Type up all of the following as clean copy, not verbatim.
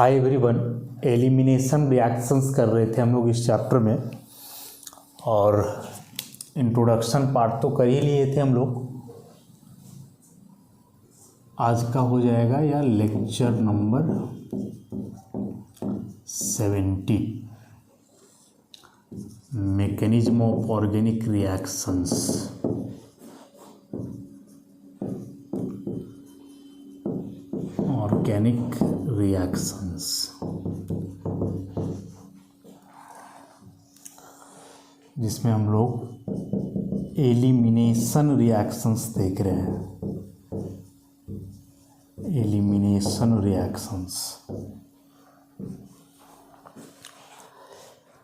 Hi everyone, elimination reactions कर रहे थे हम लोग इस चैप्टर में और इंट्रोडक्शन पार्ट तो कर ही लिए थे हम लोग। आज का हो जाएगा या lecture number 70, mechanism of organic reactions. Organic reactions जिसमें हम लोग एलिमिनेशन रिएक्शंस देख रहे हैं। एलिमिनेशन रिएक्शंस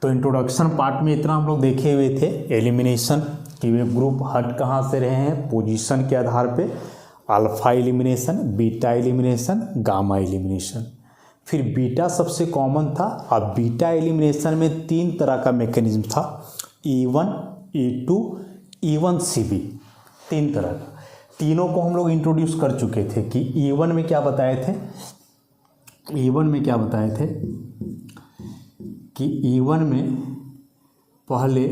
तो इंट्रोडक्शन पार्ट में इतना हम लोग देखे हुए थे एलिमिनेशन कि वे ग्रुप हट कहाँ से रहे हैं, पोजीशन के आधार पे, alpha elimination, beta elimination, gamma elimination. फिर बीटा सबसे कॉमन था। अब बीटा एलिमिनेशन में 3 तरह का मैकेनिज्म था, E1, E2, E1 CB, 3 तरह का। तीनों को हम लोग इंट्रोड्यूस कर चुके थे कि E1 में क्या बताए थे, E1 में क्या बताए थे कि E1 में पहले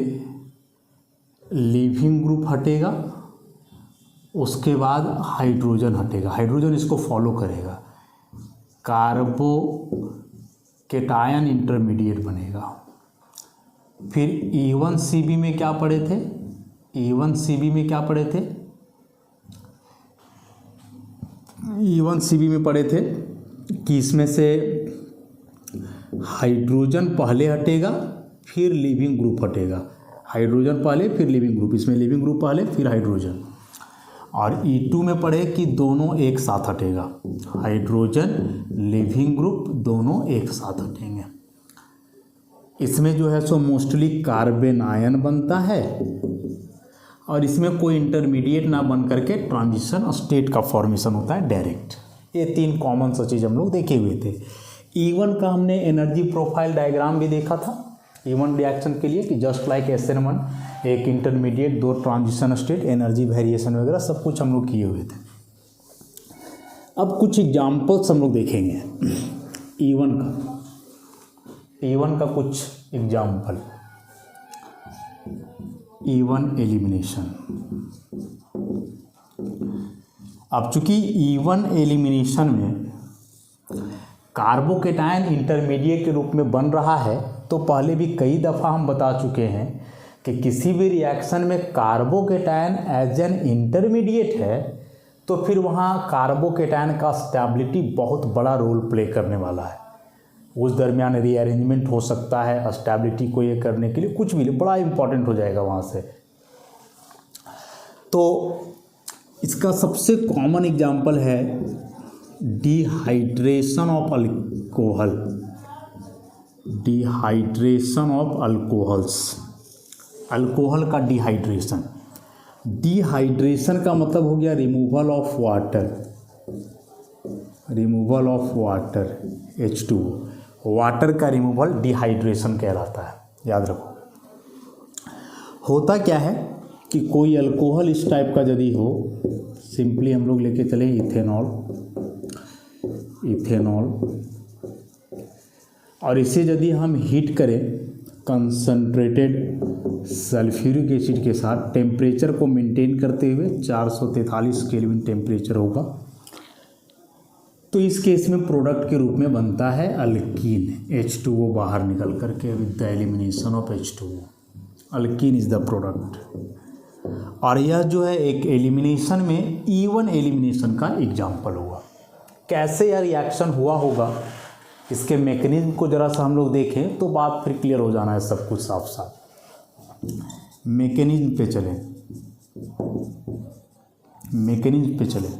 लिविंग ग्रुप हटेगा, उसके बाद हाइड्रोजन हटेगा। हाइड्रोजन इसको फॉलो करेगा, कार्बोकेटायन इंटरमीडिएट बनेगा। फिर E1 CB में क्या पढ़े थे, E1 CB में क्या पढ़े थे, E1 CB में पढ़े थे कि इसमें से हाइड्रोजन पहले हटेगा फिर लिविंग ग्रुप हटेगा। हाइड्रोजन पहले फिर लिविंग ग्रुप, इसमें लिविंग ग्रुप पहले फिर हाइड्रोजन। और E2 में पढ़े कि दोनों एक साथ हटेगा, हाइड्रोजन लिविंग ग्रुप दोनों एक साथ हटेंगे। इसमें जो है सो मोस्टली कार्बन आयन बनता है और इसमें कोई इंटरमीडिएट ना बन करके ट्रांजिशन स्टेट का फॉर्मेशन होता है डायरेक्ट। ये 3 कॉमन सा चीज़ हम लोग देखे हुए थे। E1 का हमने एनर्जी प्रोफाइल डायग्राम भी देखा था E1 रिएक्शन के लिए कि जस्ट लाइक SN1, एक intermediate, 2 transition state, energy variation वगैरह सब कुछ हम लोग किए हुए थे। अब कुछ एग्जाम्पल्स हम लोग देखेंगे E1 का कुछ एग्जाम्पल। E1 elimination. अब चूंकि E1 एलिमिनेशन में कार्बोकेटायन इंटरमीडिएट के रूप में बन रहा है, तो पहले भी कई दफ़ा हम बता चुके हैं कि किसी भी रिएक्शन में कार्बोकेटायन एज एन इंटरमीडिएट है तो फिर वहाँ कार्बोकेटायन का स्टेबिलिटी बहुत बड़ा रोल प्ले करने वाला है। उस दरमियान रीअरेंजमेंट हो सकता है, स्टेबिलिटी को ये करने के लिए कुछ भी बड़ा इंपॉर्टेंट हो जाएगा वहाँ से। तो इसका सबसे कॉमन एग्जांपल है dehydration of alcohol. Dehydration of alcohols, alcohol का डिहाइड्रेशन। डिहाइड्रेशन का मतलब हो गया removal of water, removal of water H2O। Water का रिमूवल डिहाइड्रेशन कहलाता है, याद रखो। होता क्या है कि कोई अल्कोहल इस टाइप का यदि हो, सिंपली हम लोग लेके चले इथेनॉल, इथेनॉल, और इसे यदि हम हीट करें कंसनट्रेटेड सल्फ्यूरिक एसिड के साथ, टेम्परेचर को मेंटेन करते हुए 443 केल्विन टेम्परेचर होगा, तो इस केस में प्रोडक्ट के रूप में बनता है अल्कीन, H2O बाहर निकल करके with the elimination of H2O। Alkene is the product. और यह जो है एक एलिमिनेशन में E1 एलिमिनेशन का एग्जाम्पल हुआ। कैसे यह रिएक्शन हुआ होगा, इसके मैकेनिज्म को जरा सा हम लोग देखें तो बात फिर क्लियर हो जाना है सब कुछ साफ साफ। मैकेनिज्म पे चलें, मैकेनिज्म पे चलें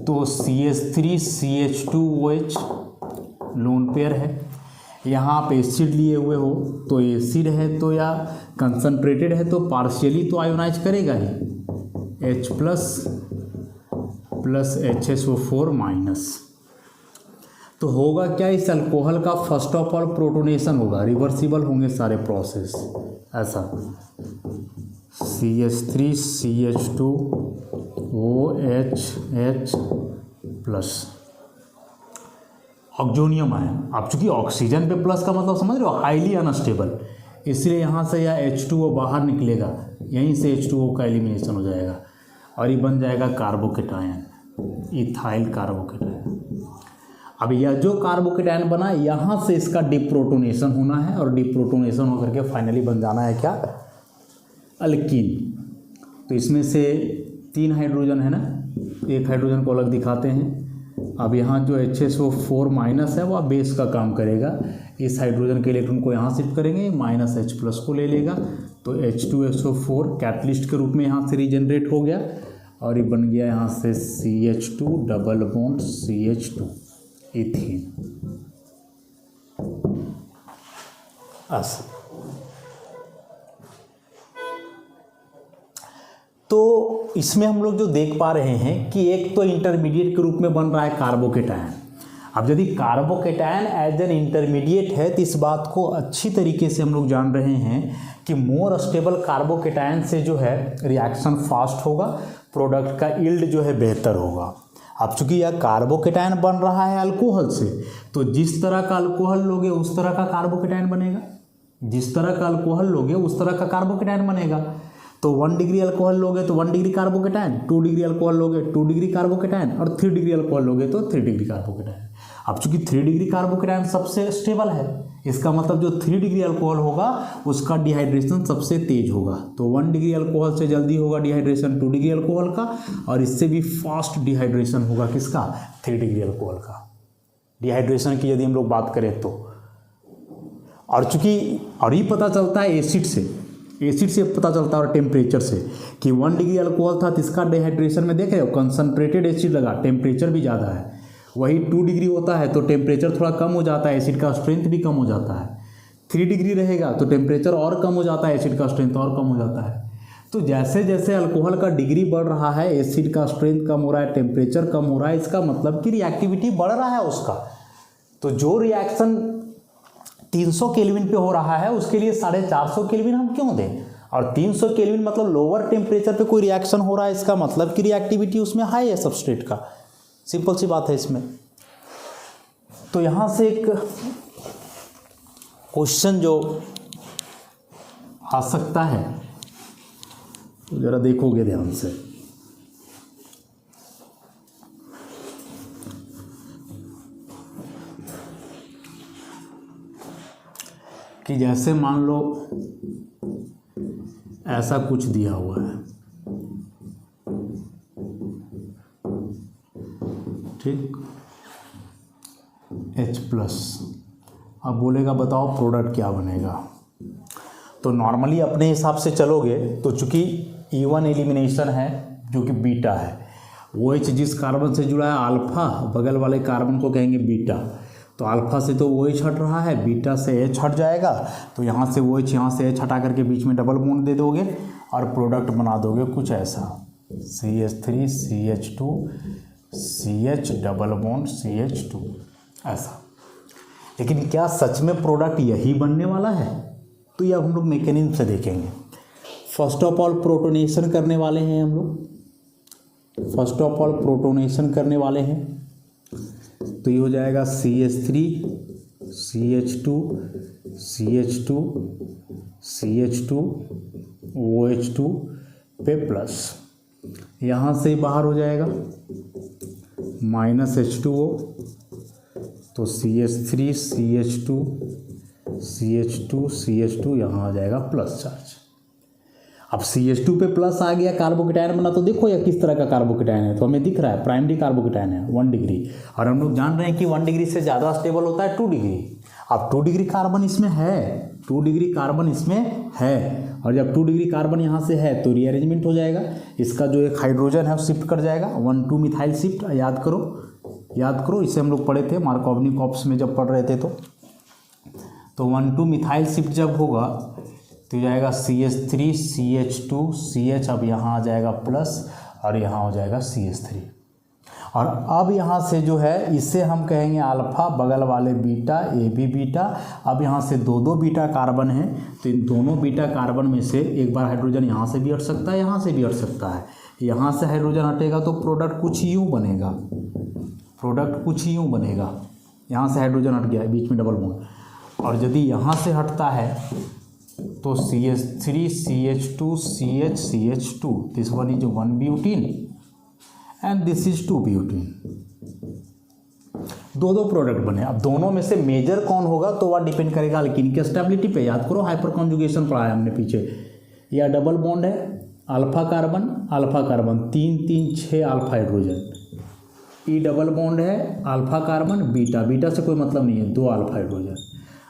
तो CH3CH2OH लोन पेयर है। यहाँ आप एसिड लिए हुए हो तो एसिड है तो या कंसनट्रेटेड है तो पार्शियली तो आयोनाइज करेगा ही, H प्लस HSO4 माइनस। तो होगा क्या, इस अल्कोहल का फर्स्ट ऑफ ऑल प्रोटोनेशन होगा, रिवर्सिबल होंगे सारे प्रोसेस। ऐसा CH3CH2OH प्लस ऑक्सोनियम आयन। अब चूंकि ऑक्सीजन पे प्लस का मतलब समझ रहे हो, हाईली अनस्टेबल, इसलिए यहाँ से यह H2O बाहर निकलेगा, यहीं से H2O का एलिमिनेशन हो जाएगा और ये बन जाएगा कार्बोकेटायन, इथाइल कार्बोकेटायन। अब यह जो कार्बोकेटायन बना, यहाँ से इसका डिप्रोटोनेशन होना है और डिप्रोटोनेशन होकर के फाइनली बन जाना है क्या, अल्कीन। तो इसमें से 3 हाइड्रोजन है ना, एक हाइड्रोजन को अलग दिखाते हैं। अब यहाँ जो HSO4 माइनस है वह बेस का काम करेगा, इस हाइड्रोजन के इलेक्ट्रॉन को यहाँ शिफ्ट करेंगे, -H+ को ले लेगा, तो H2SO4 कैटलिस्ट के रूप में यहाँ से रीजनरेट हो गया और ये बन गया यहाँ से CH2 double bond CH2 ethene. तो इसमें हम लोग जो देख पा रहे हैं कि एक तो इंटरमीडिएट के रूप में बन रहा है कार्बोकेटायन। अब यदि कार्बोकेटायन एज एन इंटरमीडिएट है तो इस बात को अच्छी तरीके से हम लोग जान रहे हैं कि मोर स्टेबल कार्बोकेटायन से जो है रिएक्शन फास्ट होगा, प्रोडक्ट का यील्ड जो है बेहतर होगा। अब चूंकि यह कार्बोकेटायन बन रहा है अल्कोहल से, तो जिस तरह का अल्कोहल लोगे उस तरह का कार्बोकेटायन बनेगा, जिस तरह का अल्कोहल लोगे उस तरह का कार्बोकेटायन बनेगा। तो 1 डिग्री अल्कोहल लोगे तो 1 डिग्री कार्बोकेटायन, 2 डिग्री अल्कोहल लोगे 2 डिग्री कार्बोकेटायन और 3 डिग्री अल्कोहल लोगे तो 3 डिग्री कार्बोकेटायन। अब चूंकि 3 डिग्री कार्बोकेटायन सबसे स्टेबल है, इसका मतलब जो 3 डिग्री अल्कोहल होगा उसका डिहाइड्रेशन सबसे तेज होगा। तो 1 डिग्री अल्कोहल से जल्दी होगा डिहाइड्रेशन 2 डिग्री अल्कोहल का, और इससे भी फास्ट डिहाइड्रेशन होगा किसका, 3 डिग्री अल्कोहल का। डिहाइड्रेशन की यदि हम लोग बात करें तो, और चूंकि और ये पता चलता है एसिड से पता चलता है और टेम्परेचर से कि 1 डिग्री अल्कोहल था तो इसका डिहाइड्रेशन में देख रहे हो कंसनट्रेटेड एसिड लगा, टेम्परेचर भी ज़्यादा है। वही 2 डिग्री होता है तो टेम्परेचर थोड़ा कम हो जाता है, एसिड का स्ट्रेंथ भी कम हो जाता है। 3 डिग्री रहेगा तो टेम्परेचर और कम हो जाता है, एसिड का स्ट्रेंथ और कम हो जाता है। तो जैसे जैसे अल्कोहल का डिग्री बढ़ रहा है, एसिड का स्ट्रेंथ कम हो रहा है, टेम्परेचर कम हो रहा है, इसका मतलब कि रिएक्टिविटी बढ़ रहा है उसका। तो जो रिएक्शन 300 केल्विन पे हो रहा है उसके लिए 450 केल्विन हम क्यों दें, और 300 केल्विन मतलब लोअर टेम्परेचर पे कोई रिएक्शन हो रहा है, इसका मतलब कि रिएक्टिविटी उसमें हाई है सबस्ट्रेट का। सिंपल सी बात है इसमें। तो यहाँ से एक क्वेश्चन जो आ सकता है तो जरा देखोगे ध्यान से, कि जैसे मान लो ऐसा कुछ दिया हुआ है, ठीक, H+, अब बोलेगा बताओ प्रोडक्ट क्या बनेगा। तो नॉर्मली अपने हिसाब से चलोगे तो चूंकि E1 एलिमिनेशन है जो कि बीटा है, OH जिस कार्बन से जुड़ा है अल्फा, बगल वाले कार्बन को कहेंगे बीटा। तो अल्फा से तो OH हट रहा है, बीटा से H हट जाएगा, तो यहाँ से OH यहाँ से H हटा करके बीच में डबल बॉन्ड दे दोगे और प्रोडक्ट बना दोगे कुछ ऐसा, CH3 CH2 CH double bond CH2 ऐसा। लेकिन क्या सच में प्रोडक्ट यही बनने वाला है? तो ये अब हम लोग मैकेनिज्म से देखेंगे। फर्स्ट ऑफ ऑल प्रोटोनेशन करने वाले हैं हम लोग, फर्स्ट ऑफ ऑल प्रोटोनेशन करने वाले हैं, तो ये हो जाएगा CH3 CH2 CH2 CH2 OH2 पे प्लस, यहाँ से बाहर हो जाएगा -H2O, तो CH3 CH2 CH2 CH2 यहाँ आ जाएगा प्लस चार्ज। अब CH2 पे प्लस आ गया, कार्बोकेटायन बना, तो देखो यह किस तरह का कार्बोकेटायन है, तो हमें दिख रहा है प्राइमरी कार्बोकेटायन है 1 डिग्री, और हम लोग जान रहे हैं कि 1 डिग्री से ज़्यादा स्टेबल होता है 2 डिग्री। अब 2 डिग्री कार्बन इसमें है, 2 डिग्री कार्बन इसमें है, और जब 2 डिग्री कार्बन यहाँ से है तो रीअरेंजमेंट हो जाएगा, इसका जो एक हाइड्रोजन है वो शिफ्ट कर जाएगा, 1,2 मिथाइल शिफ्ट। याद करो इसे हम लोग पढ़े थे मार्कोवनी कॉप्स में जब पढ़ रहे थे, तो 1,2 मिथाइल शिफ्ट जब होगा तो जाएगा CH3 CH2 CH, अब यहाँ आ जाएगा प्लस और यहाँ हो जाएगा CH3, और अब यहाँ से जो है इसे हम कहेंगे अल्फा, बगल वाले बीटा, ये भी बीटा। अब यहाँ से 2 बीटा कार्बन है, तो इन दोनों बीटा कार्बन में से एक बार हाइड्रोजन यहाँ से भी हट सकता है, यहाँ से भी हट सकता है। यहाँ से हाइड्रोजन हटेगा तो प्रोडक्ट कुछ यूँ बनेगा, प्रोडक्ट कुछ यूँ बनेगा, यहाँ से हाइड्रोजन हट गया है, बीच में डबल बॉन्ड। और यदि यहाँ से हटता है तो CH3 CH2 CH CH2, this one is 1 butene and this is 2 butene. दो प्रोडक्ट बने। अब दोनों में से मेजर कौन होगा तो वह डिपेंड करेगा अल्कीन की स्टेबिलिटी पे। याद करो हाइपर कॉन्जुगेशन पढ़ा है हमने पीछे। यह डबल बॉन्ड है, alpha carbon 3 3 6 alpha hydrogen. E double bond है, अल्फा कार्बन बीटा से कोई मतलब नहीं है, 2 अल्फा हाइड्रोजन।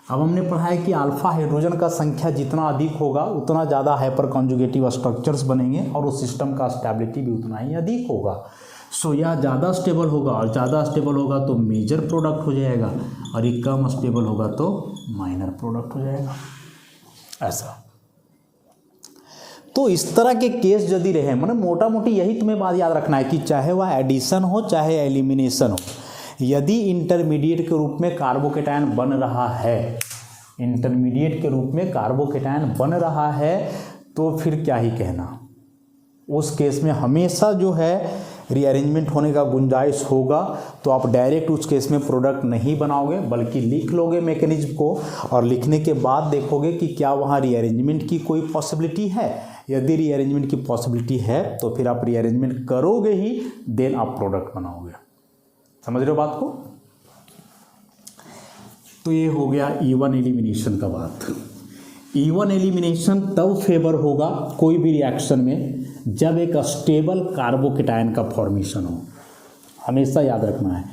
अब हमने पढ़ा है कि अल्फा हाइड्रोजन का संख्या जितना अधिक होगा उतना ज़्यादा हाइपर कॉन्जुगेटिव स्ट्रक्चर्स बनेंगे और उस सिस्टम का स्टेबिलिटी भी उतना ही अधिक होगा। सो यह ज़्यादा स्टेबल होगा, और ज़्यादा स्टेबल होगा तो मेजर प्रोडक्ट हो जाएगा, और ये कम स्टेबल होगा तो माइनर प्रोडक्ट हो जाएगा। ऐसा तो इस तरह के केस यदि रहे, मतलब मोटा मोटी यही तुम्हें बात याद रखना है कि चाहे वह एडिशन हो चाहे एलिमिनेशन हो, यदि इंटरमीडिएट के रूप में कार्बोकेटायन बन रहा है, इंटरमीडिएट के रूप में कार्बोकेटायन बन रहा है, तो फिर क्या ही कहना। उस केस में हमेशा जो है रीअरेंजमेंट होने का गुंजाइश होगा। तो आप डायरेक्ट उस केस में प्रोडक्ट नहीं बनाओगे, बल्कि लिख लोगे मैकेनिज्म को, और लिखने के बाद देखोगे कि क्या वहाँ रीअरेंजमेंट की कोई पॉसिबिलिटी है। यदि रीअरेंजमेंट की पॉसिबिलिटी है तो फिर आप रीअरेंजमेंट करोगे ही, देन आप प्रोडक्ट बनाओगे। समझ रहे हो बात को। तो ये हो गया E1 एलिमिनेशन का बात। E1 एलिमिनेशन तब फेवर होगा कोई भी रिएक्शन में जब एक स्टेबल कार्बोकेटायन का फॉर्मेशन हो। हमेशा याद रखना है,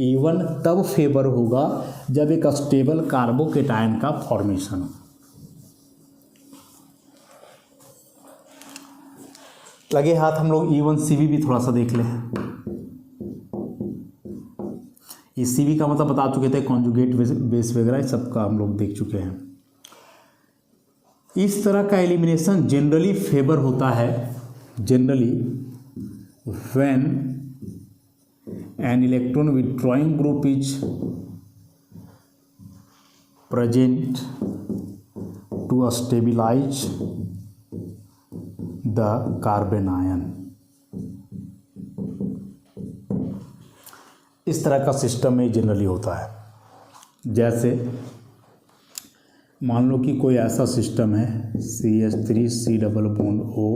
E1 तब फेवर होगा जब एक स्टेबल कार्बोकेटायन का फॉर्मेशन हो। लगे हाथ हम लोग E1CV भी थोड़ा सा देख लें। ये CV का मतलब बता चुके थे, कॉन्जुगेट बेस वगैरह सबका हम लोग देख चुके हैं। इस तरह का एलिमिनेशन जनरली फेवर होता है, generally when an electron withdrawing group is present to stabilise the carbon ion. इस तरह का सिस्टम में जनरली होता है। जैसे मान लो कि कोई ऐसा सिस्टम है CH3 C double bond O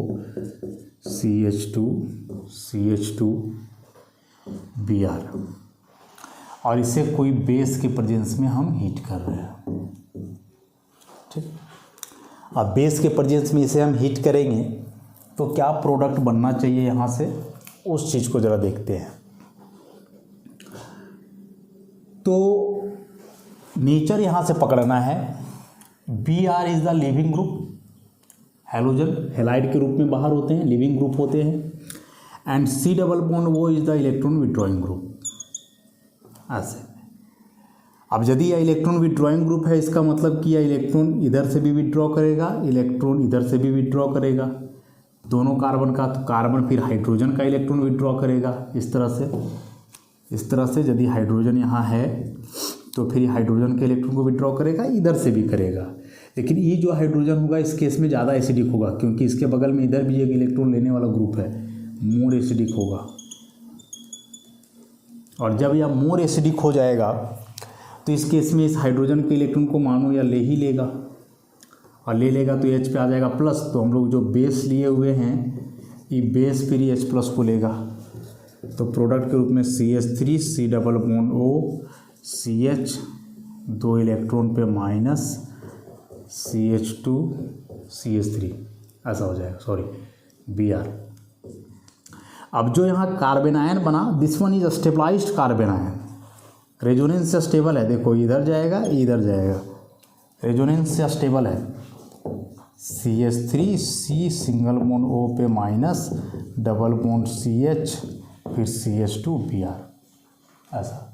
CH2 CH2 Br, और इसे कोई बेस के प्रेजेंस में हम हीट कर रहे हैं। ठीक, अब बेस के प्रेजेंस में इसे हम हीट करेंगे तो क्या प्रोडक्ट बनना चाहिए यहाँ से, उस चीज़ को ज़रा देखते हैं। तो नेचर यहाँ से पकड़ना है। Br is the leaving group, halogen halide के रूप में बाहर होते हैं, लिविंग ग्रुप होते हैं। And C double bond O is the electron withdrawing group. ऐसे अब यदि यह इलेक्ट्रॉन विथड्रॉइंग ग्रुप है, इसका मतलब कि यह इलेक्ट्रॉन इधर से भी विथड्रॉ करेगा, इलेक्ट्रॉन इधर से भी विथड्रॉ करेगा, दोनों कार्बन का। तो कार्बन फिर हाइड्रोजन का इलेक्ट्रॉन विथड्रॉ करेगा इस तरह से। यदि हाइड्रोजन यहाँ है तो फिर हाइड्रोजन के इलेक्ट्रॉन को विथड्रॉ करेगा, इधर से भी करेगा। लेकिन ये जो हाइड्रोजन होगा इस केस में ज़्यादा एसिडिक होगा, क्योंकि इसके बगल में इधर भी एक इलेक्ट्रॉन लेने वाला ग्रुप है, मोर एसिडिक होगा। और जब यह मोर एसिडिक हो जाएगा तो इस केस में इस हाइड्रोजन के इलेक्ट्रॉन को मानो या ले ही लेगा, और ले लेगा तो H पे आ जाएगा प्लस। तो हम लोग जो बेस लिए हुए हैं, ये बेस फिर H प्लस को लेगा, तो प्रोडक्ट के रूप में CH3 C double bond O CH, 2 electron पे माइनस CH2 CH3, ऐसा हो जाएगा, सॉरी Br। अब जो यहाँ कार्बन आयन बना, this one is stabilised carbon ion, resonance से स्टेबल है। देखो इधर जाएगा इधर जाएगा, रेजोनेंस से स्टेबल है। CH3 C single bond O पे माइनस, डबल बॉन्ड CH, फिर CH2 Br, ऐसा।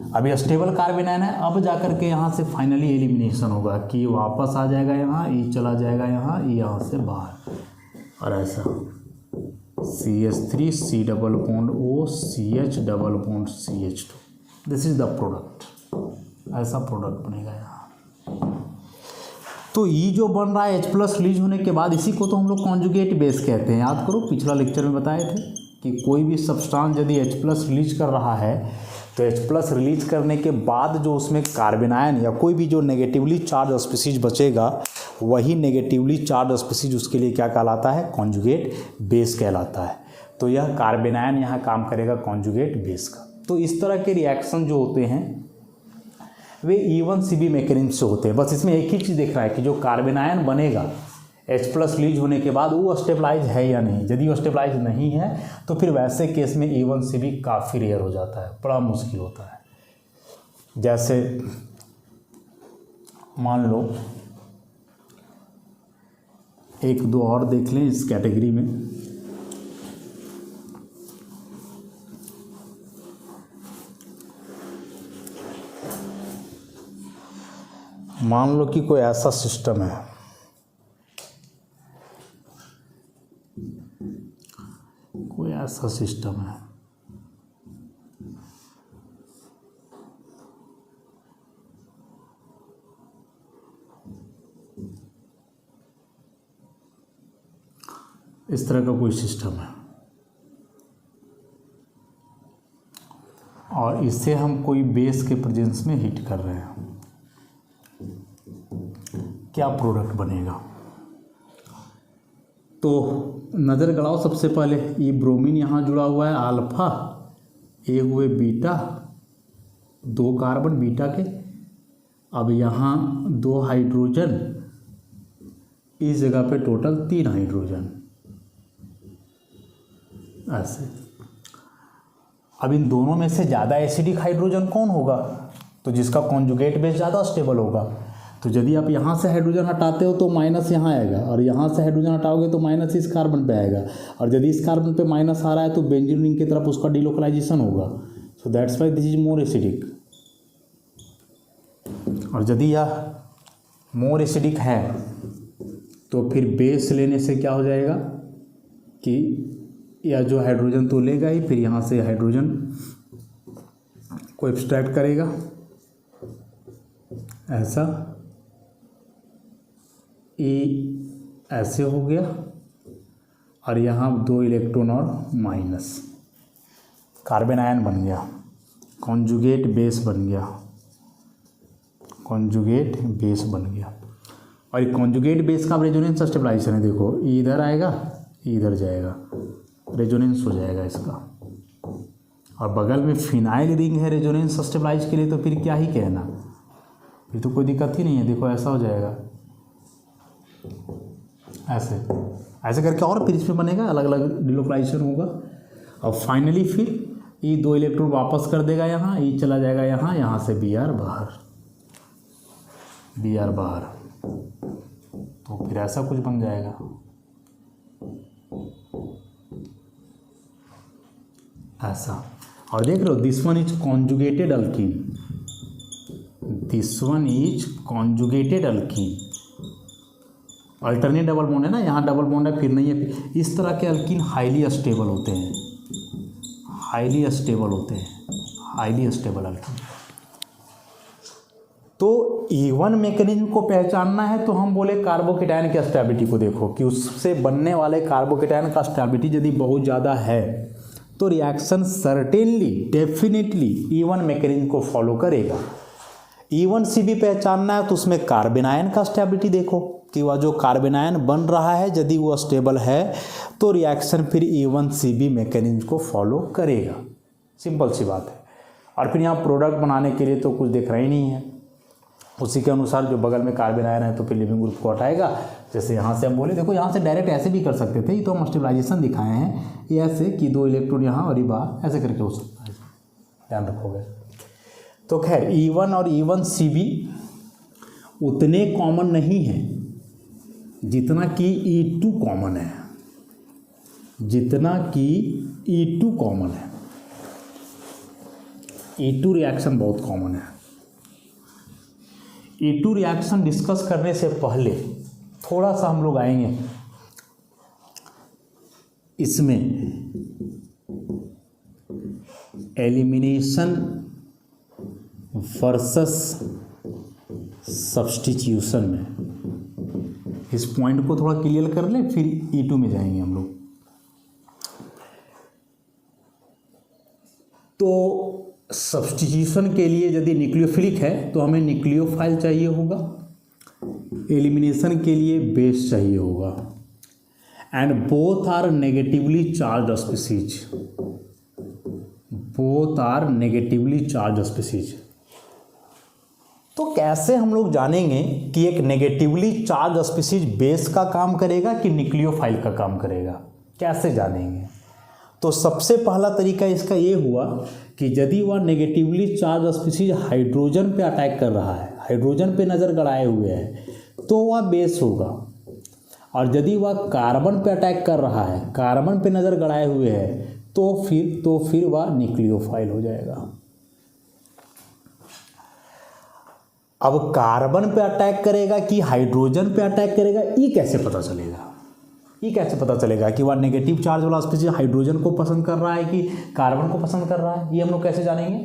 अब ये स्टेबल कार्बन आयन है। अब जाकर के यहाँ से फाइनली एलिमिनेशन होगा कि वापस आ जाएगा यहाँ, ये चला जाएगा यहाँ, ये यहाँ से बाहर, और ऐसा CH3 C double bond O CH double bond CH2, this is the product. ऐसा प्रोडक्ट बनेगा यहाँ। तो ये जो बन रहा है H प्लस रिलीज होने के बाद, इसी को तो हम लोग कॉन्जुगेट बेस कहते हैं। याद करो पिछला लेक्चर में बताए थे कि कोई भी सब्सटेंस यदि H प्लस रिलीज कर रहा है तो H+ रिलीज करने के बाद जो उसमें कार्बन आयन या कोई भी जो नेगेटिवली चार्ज स्पीसीज बचेगा, वही नेगेटिवली चार्ज स्पीसीज उसके लिए क्या कहलाता है, कॉन्जुगेट बेस कहलाता है। तो यह कार्बन आयन यहाँ काम करेगा कॉन्जुगेट बेस का। तो इस तरह के रिएक्शन जो होते हैं वे E1CB मैकेनिज्म से होते हैं। बस इसमें एक ही चीज़ देख रहा है कि जो कार्बन आयन बनेगा H+ रिलीज होने के बाद वो स्टेबलाइज है या नहीं। यदि वो स्टेबलाइज नहीं है तो फिर वैसे केस में E1CB काफ़ी रेयर हो जाता है, बड़ा मुश्किल होता है। जैसे मान लो एक दो और देख लें इस कैटेगरी में। मान लो कि कोई ऐसा सिस्टम है, कोई ऐसा सिस्टम है इस तरह का कोई सिस्टम है और इससे हम कोई बेस के प्रेजेंस में हीट कर रहे हैं, क्या प्रोडक्ट बनेगा। तो नज़र गड़ाओ सबसे पहले, ये ब्रोमीन यहाँ जुड़ा हुआ है अल्फा, ये हुए बीटा, 2 कार्बन बीटा के। अब यहाँ 2 हाइड्रोजन, इस जगह पे टोटल 3 हाइड्रोजन, ऐसे। अब इन दोनों में से ज़्यादा एसिडिक हाइड्रोजन कौन होगा, तो जिसका कॉन्जुगेट बेस ज़्यादा स्टेबल होगा। तो यदि आप यहाँ से हाइड्रोजन हटाते हो तो माइनस यहाँ आएगा, और यहाँ से हाइड्रोजन हटाओगे तो माइनस इस कार्बन पे आएगा, और यदि इस कार्बन पे माइनस आ रहा है तो बेंजीन रिंग की तरफ उसका डिलोकलाइजेशन होगा। So that's why this is more acidic. और यदि यह मोर एसिडिक है तो फिर बेस लेने से क्या हो जाएगा कि यह जो हाइड्रोजन तो लेगा ही, फिर यहाँ से हाइड्रोजन को एक्सट्रैक्ट करेगा, ऐसा ऐसे हो गया, और यहाँ 2 इलेक्ट्रॉन और माइनस, कार्बन आयन बन गया, कॉन्जुगेट बेस बन गया, कॉन्जुगेट बेस बन गया। और ये कॉन्जुगेट बेस का रेजोनेंस स्टेबलाइजेशन है, देखो इधर आएगा इधर जाएगा, रेजोनेंस हो जाएगा इसका। और बगल में फिनाइल रिंग है रेजोनेंस स्टेबलाइज के लिए, तो फिर क्या ही कहना, फिर तो कोई दिक्कत ही नहीं है। देखो ऐसा हो जाएगा, ऐसे ऐसे करके, और फिर इसमें बनेगा अलग अलग डिलोकलाइजेशन होगा। और फाइनली फिर ये 2 इलेक्ट्रॉन वापस कर देगा यहाँ, ये चला जाएगा यहाँ, यहाँ से Br बाहर, Br बाहर, तो फिर ऐसा कुछ बन जाएगा। ऐसा। और देख रहे हो, this one is conjugated alkyne, this one is conjugated alkyne. Alternate double bond है ना, यहाँ डबल बॉन्ड है फिर नहीं है। इस तरह के अल्कीन हाईली स्टेबल होते हैं, हाईली स्टेबल होते हैं, हाईली स्टेबल अल्कीन। तो E1 मैकेनिज्म को पहचानना है तो हम बोले कार्बोकेटायन की स्टेबिलिटी को देखो कि उससे बनने वाले कार्बोकेटायन का स्टेबिलिटी यदि बहुत ज़्यादा है तो reaction certainly definitely E1 mechanism को फॉलो करेगा। E1CB पहचानना है तो उसमें कार्बन आयन का स्टेबिलिटी देखो कि वह जो कार्बन आयन बन रहा है यदि वो स्टेबल है तो रिएक्शन फिर E1CB मैकेनिज्म को फॉलो करेगा, सिंपल सी बात है। और फिर यहाँ प्रोडक्ट बनाने के लिए तो कुछ दिख रहा ही नहीं है, उसी के अनुसार जो बगल में कार्बन आयन है तो फिर लिविंग ग्रुप को हटाएगा। जैसे यहाँ से हम बोले, देखो यहाँ से डायरेक्ट ऐसे भी कर सकते थे, ये तो हम स्टेबलाइजेशन दिखाए हैं, ये ऐसे कि 2 इलेक्ट्रॉन यहाँ और ये बाहर, ऐसे करके हो सकता है, ध्यान रखोगे। तो खैर E1 और E1CB उतने कॉमन नहीं है जितना कि E2 कॉमन है, जितना कि E2 कॉमन है। E2 रिएक्शन बहुत कॉमन है। E2 रिएक्शन डिस्कस करने से पहले थोड़ा सा हम लोग आएंगे इसमें एलिमिनेशन वर्सेस सब्स्टिट्यूशन में। इस पॉइंट को थोड़ा क्लियर कर लें, फिर E2 में जाएंगे हम लोग। तो सब्स्टिट्यूशन के लिए यदि न्यूक्लियोफिलिक है तो हमें न्यूक्लियोफाइल चाहिए होगा, एलिमिनेशन के लिए बेस चाहिए होगा, and both are negatively charge species, both are negatively charge species. तो कैसे हम लोग जानेंगे कि एक नेगेटिवली चार्ज स्पीसीज बेस का काम करेगा कि न्यूक्लियोफाइल का काम करेगा, कैसे जानेंगे? तो सबसे पहला तरीका इसका ये हुआ कि यदि वह नेगेटिवली चार्ज स्पीसीज हाइड्रोजन पे अटैक कर रहा है, हाइड्रोजन पे नज़र गड़ाए हुए है, तो वह बेस होगा, और यदि वह कार्बन पे अटैक कर रहा है, कार्बन पे नज़र गड़ाए हुए है, तो फिर वह न्यूक्लियोफाइल हो जाएगा। अब कार्बन पे अटैक करेगा कि हाइड्रोजन पे अटैक करेगा, ये कैसे पता चलेगा? ये कैसे पता चलेगा कि वह नेगेटिव चार्ज वाला स्पीसीज हाइड्रोजन को पसंद कर रहा है कि कार्बन को पसंद कर रहा है? ये हम लोग कैसे जानेंगे?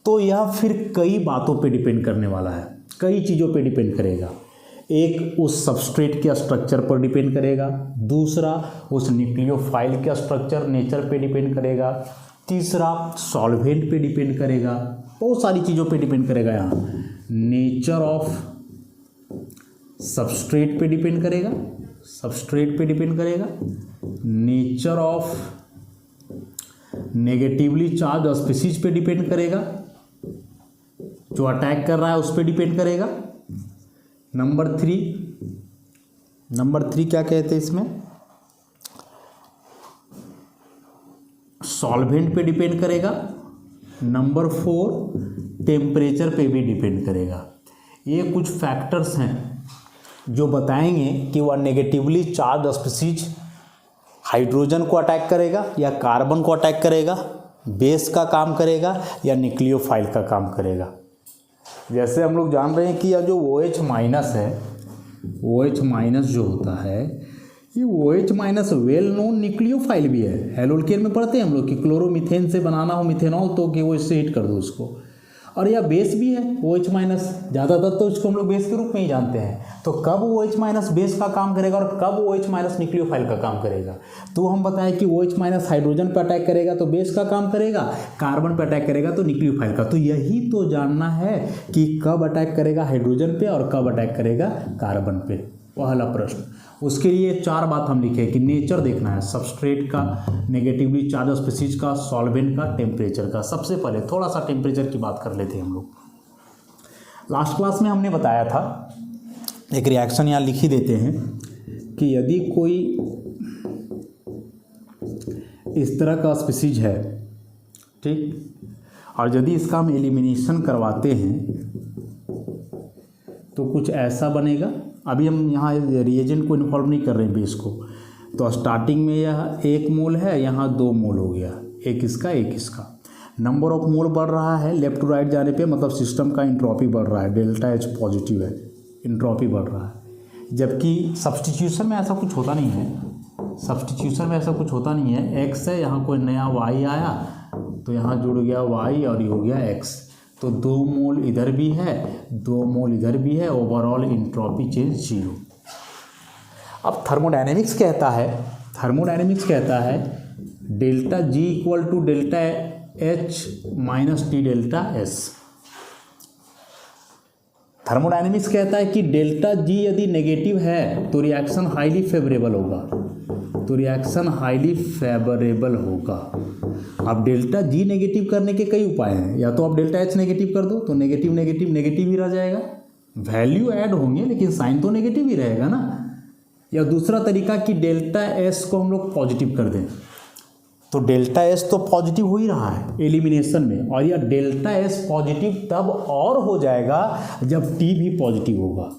तो यह फिर कई बातों पे डिपेंड करने वाला है, कई चीज़ों पे डिपेंड करेगा। एक उस सबस्ट्रेट के स्ट्रक्चर पर डिपेंड करेगा, दूसरा उस न्यूक्लियोफाइल के स्ट्रक्चर नेचर पे डिपेंड करेगा, तीसरा सॉल्वेंट पे डिपेंड करेगा, बहुत सारी चीज़ों पे डिपेंड करेगा। यहाँ नेचर ऑफ सबस्ट्रेट पे डिपेंड करेगा, सबस्ट्रेट पे डिपेंड करेगा, nature of negatively charge species पे डिपेंड करेगा, जो अटैक कर रहा है उस पे डिपेंड करेगा। नंबर थ्री क्या कहते हैं इसमें? सॉल्वेंट पे डिपेंड करेगा। नंबर 4 टेम्परेचर पे भी डिपेंड करेगा। ये कुछ फैक्टर्स हैं जो बताएंगे कि वह नेगेटिवली चार्ज स्पीसीज हाइड्रोजन को अटैक करेगा या कार्बन को अटैक करेगा, बेस का काम करेगा या न्यूक्लियोफाइल का काम करेगा। जैसे हम लोग जान रहे हैं कि यह जो OH माइनस है, OH माइनस जो होता है, ये OH minus well known nucleophile भी है। हेलोल्केन में पढ़ते हैं हम लोग कि क्लोरोमीथेन से बनाना हो मिथेनॉल तो कि वो इससे हीट कर दो उसको, और यह बेस भी है OH माइनस, ज़्यादातर तो इसको हम लोग बेस के रूप में ही जानते हैं। तो कब OH माइनस बेस का काम करेगा और कब OH माइनस न्यूक्लियोफाइल का काम करेगा? तो हम बताएं कि OH माइनस हाइड्रोजन पर अटैक करेगा तो बेस का काम करेगा, कार्बन पर अटैक करेगा तो न्यूक्लियोफाइल का। तो यही तो जानना है कि कब अटैक करेगा हाइड्रोजन पे और कब अटैक करेगा कार्बन पे, पहला प्रश्न। उसके लिए 4 बात हम लिखे कि नेचर देखना है, सबस्ट्रेट का, नेगेटिवली चार्ज स्पीसीज का, सॉल्वेंट का, टेम्परेचर का। सबसे पहले थोड़ा सा टेम्परेचर की बात कर लेते हैं हम लोग। लास्ट क्लास में हमने बताया था, एक रिएक्शन यहाँ लिख ही देते हैं कि यदि कोई इस तरह का स्पीसीज है, ठीक, और यदि इसका हम एलिमिनेशन करवाते हैं तो कुछ ऐसा बनेगा। अभी हम यहाँ रिएजेंट को इन्वॉल्व नहीं कर रहे हैं बेस को, तो स्टार्टिंग में यह 1 मोल है, यहाँ 2 मोल हो गया, एक इसका एक इसका। नंबर ऑफ मोल बढ़ रहा है लेफ्ट टू राइट जाने पे, मतलब सिस्टम का इंट्रॉपी बढ़ रहा है, डेल्टा H पॉजिटिव है, इंट्रॉपी बढ़ रहा है। जबकि सब्स्टिट्यूशन में ऐसा कुछ होता नहीं है, सब्स्टिट्यूशन में ऐसा कुछ होता नहीं है। X है, यहाँ कोई नया Y आया तो यहाँ जुड़ गया Y और ये हो गया X, तो 2 मोल इधर भी है, 2 मोल इधर भी है, ओवरऑल इंट्रॉपी चेंज 0। अब थर्मोडायनेमिक्स कहता है delta G equal to delta H minus T delta S। Thermodynamics कहता है कि डेल्टा G यदि नेगेटिव है तो रिएक्शन हाईली फेवरेबल होगा, तो रिएक्शन हाईली फेवरेबल होगा। अब डेल्टा G नेगेटिव करने के कई उपाय हैं, या तो आप डेल्टा H नेगेटिव कर दो तो नेगेटिव नेगेटिव नेगेटिव ही रह जाएगा, वैल्यू ऐड होंगे लेकिन साइन तो नेगेटिव ही रहेगा ना। या दूसरा तरीका कि डेल्टा S को हम लोग पॉजिटिव कर दें, तो डेल्टा S तो पॉजिटिव हो ही रहा है एलिमिनेशन में, और यह डेल्टा S पॉजिटिव तब और हो जाएगा जब T भी पॉजिटिव होगा।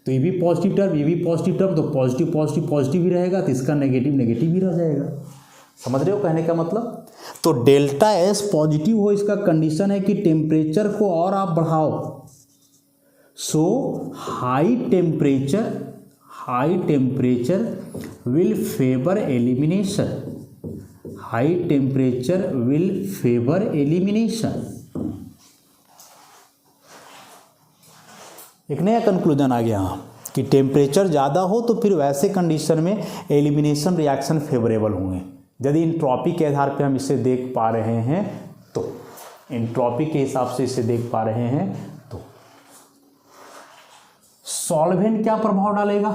तो ये भी पॉजिटिव टर्म, ये भी पॉजिटिव टर्म, तो पॉजिटिव पॉजिटिव पॉजिटिव ही रहेगा, तो इसका नेगेटिव नेगेटिव ही रह जाएगा। समझ रहे हो कहने का मतलब? तो डेल्टा S पॉजिटिव हो, इसका कंडीशन है कि टेम्परेचर को और आप बढ़ाओ। So high temperature will favour elimination, high temperature will favour elimination. एक नया कंक्लूजन आ गया कि टेम्परेचर ज़्यादा हो तो फिर वैसे कंडीशन में एलिमिनेशन रिएक्शन फेवरेबल होंगे, यदि इंट्रॉपी के आधार पे हम इसे देख पा रहे हैं तो। एंट्रोपी के हिसाब से इसे देख पा रहे हैं तो सॉल्वेंट क्या प्रभाव डालेगा,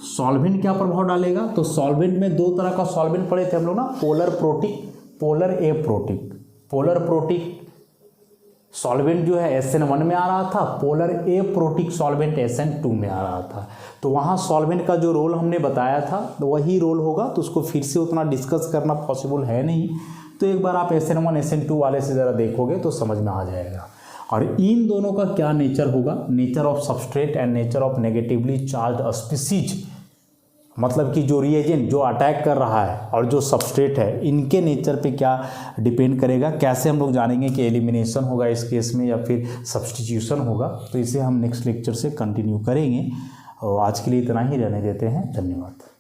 सॉल्वेंट क्या प्रभाव डालेगा, तो सॉल्वेंट में दो तरह का सॉल्वेंट पढ़े थे हम लोग ना, polar protic, polar aprotic. Polar protic solvent जो है SN1 में आ रहा था, पोलर एप्रोटिक सॉल्वेंट SN2 में आ रहा था। तो वहाँ सॉल्वेंट का जो रोल हमने बताया था तो वही रोल होगा, तो उसको फिर से उतना डिस्कस करना पॉसिबल है नहीं। तो एक बार आप SN1 SN2 वाले से ज़रा देखोगे तो समझ में आ जाएगा। और इन दोनों का क्या नेचर होगा, nature of substrate and nature of negatively charge species, मतलब कि जो रिएजेंट जो अटैक कर रहा है और जो सबस्ट्रेट है, इनके नेचर पे क्या डिपेंड करेगा, कैसे हम लोग जानेंगे कि एलिमिनेशन होगा इस केस में या फिर सब्स्टिट्यूशन होगा। तो इसे हम नेक्स्ट लेक्चर से कंटिन्यू करेंगे और आज के लिए इतना ही रहने देते हैं। धन्यवाद।